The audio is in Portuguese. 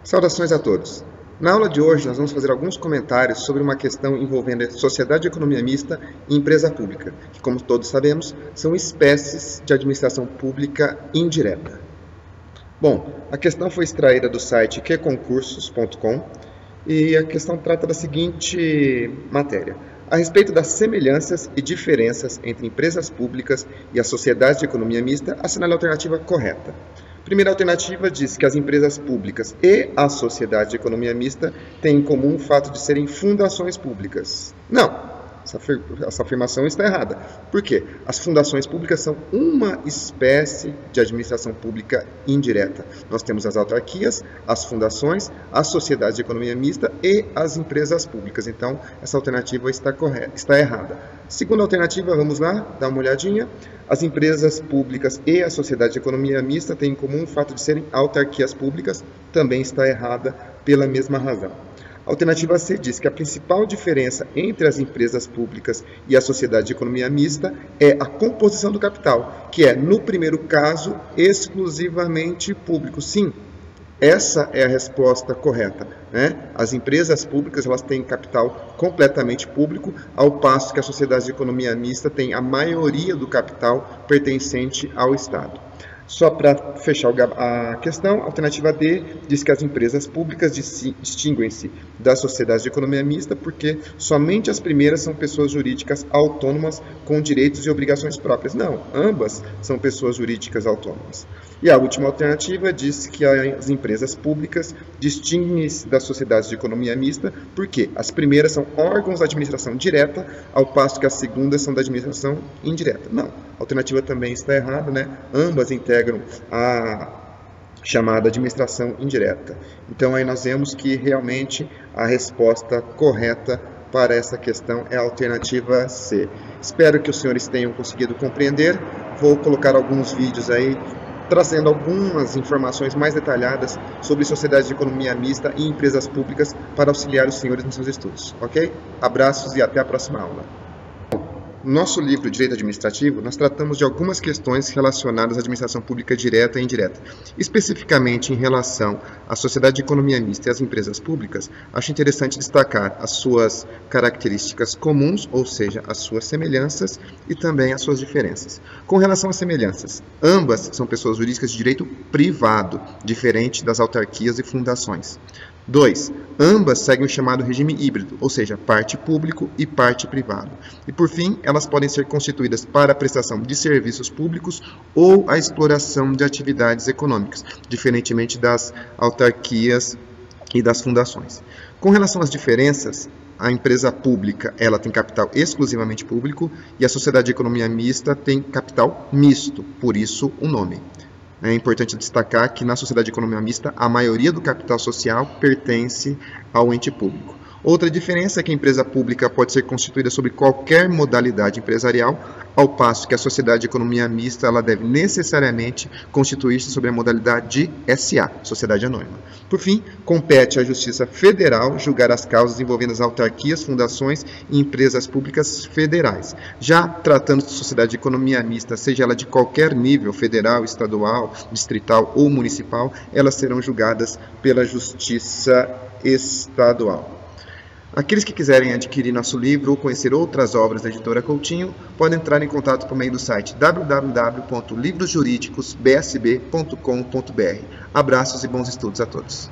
Saudações a todos! Na aula de hoje nós vamos fazer alguns comentários sobre uma questão envolvendo sociedade de economia mista e empresa pública, que, como todos sabemos, são espécies de administração pública indireta. Bom, a questão foi extraída do site qconcursos.com e a questão trata da seguinte matéria: a respeito das semelhanças e diferenças entre empresas públicas e as sociedades de economia mista, assinale a alternativa correta. Primeira alternativa diz que as empresas públicas e a sociedade de economia mista têm em comum o fato de serem fundações públicas. Não, essa afirmação está errada. Por quê? As fundações públicas são uma espécie de administração pública indireta. Nós temos as autarquias, as fundações, as sociedades de economia mista e as empresas públicas. Então, essa alternativa está errada. Segunda alternativa, vamos lá, dar uma olhadinha. As empresas públicas e a sociedade de economia mista têm em comum o fato de serem autarquias públicas. Também está errada pela mesma razão. A alternativa C diz que a principal diferença entre as empresas públicas e a sociedade de economia mista é a composição do capital, que é, no primeiro caso, exclusivamente público. Sim, essa é a resposta correta, né? As empresas públicas elas têm capital completamente público, ao passo que a sociedade de economia mista tem a maioria do capital pertencente ao Estado. Só para fechar a questão, a alternativa D diz que as empresas públicas distinguem-se das sociedades de economia mista porque somente as primeiras são pessoas jurídicas autônomas com direitos e obrigações próprias. Não, ambas são pessoas jurídicas autônomas. E a última alternativa diz que as empresas públicas distinguem-se das sociedades de economia mista porque as primeiras são órgãos da administração direta, ao passo que as segundas são da administração indireta. Não, a alternativa também está errada, né? Ambas integram a chamada administração indireta. Então aí nós vemos que realmente a resposta correta para essa questão é a alternativa C. Espero que os senhores tenham conseguido compreender. Vou colocar alguns vídeos aí trazendo algumas informações mais detalhadas sobre sociedade de economia mista e empresas públicas para auxiliar os senhores nos seus estudos, ok? Abraços e até a próxima aula. No nosso livro Direito Administrativo, nós tratamos de algumas questões relacionadas à administração pública direta e indireta. Especificamente em relação à sociedade de economia mista e às empresas públicas, acho interessante destacar as suas características comuns, ou seja, as suas semelhanças e também as suas diferenças. Com relação às semelhanças, ambas são pessoas jurídicas de direito privado, diferente das autarquias e fundações. 2. Ambas seguem o chamado regime híbrido, ou seja, parte público e parte privado. E por fim, elas podem ser constituídas para a prestação de serviços públicos ou a exploração de atividades econômicas, diferentemente das autarquias e das fundações. Com relação às diferenças, a empresa pública ela tem capital exclusivamente público e a sociedade de economia mista tem capital misto, por isso o nome. É importante destacar que na sociedade de economia mista a maioria do capital social pertence ao ente público. Outra diferença é que a empresa pública pode ser constituída sobre qualquer modalidade empresarial, ao passo que a sociedade de economia mista ela deve necessariamente constituir-se sobre a modalidade de SA, Sociedade Anônima. Por fim, compete à Justiça Federal julgar as causas envolvendo as autarquias, fundações e empresas públicas federais. Já tratando de sociedade de economia mista, seja ela de qualquer nível, federal, estadual, distrital ou municipal, elas serão julgadas pela Justiça Estadual. Aqueles que quiserem adquirir nosso livro ou conhecer outras obras da editora Coutinho, podem entrar em contato por meio do site www.livrosjuridicosbsb.com.br. Abraços e bons estudos a todos.